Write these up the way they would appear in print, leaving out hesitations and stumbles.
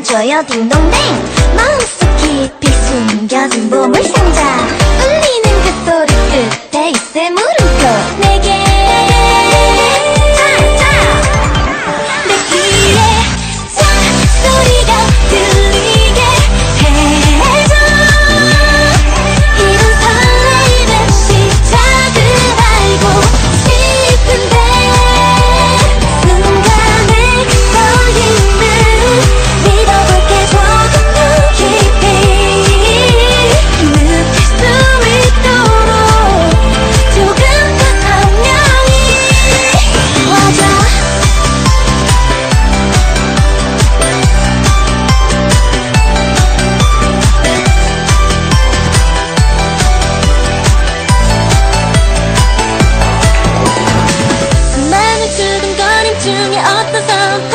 들려줘요 딩동댕. 마음속 깊이 숨겨진 보물상자. 울리는 그 소리 끝에 있을 물음표. 내게 내 귀에 소리가 들리게 해줘. 이런 설레이는 시작을 알고 싶은데 순간의 떨림을 믿어볼게. 조금 더 깊이 느낄 수 있도록 조금 더 선명히 와줘. 수많은 두근거림 중에 어떤 선택.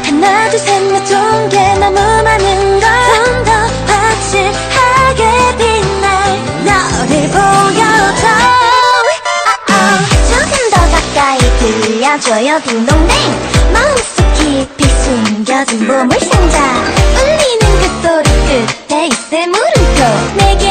하나 둘 셋 넷 좋은 게 너무 많은 걸. 좀 더 확실하게 빛날 너를 보여줘. 조금 더 가까이 들려줘요 딩동댕. 마음속 깊이 숨겨진 보물상자. 울리는 그 소리 끝에 있을 물음표. 내게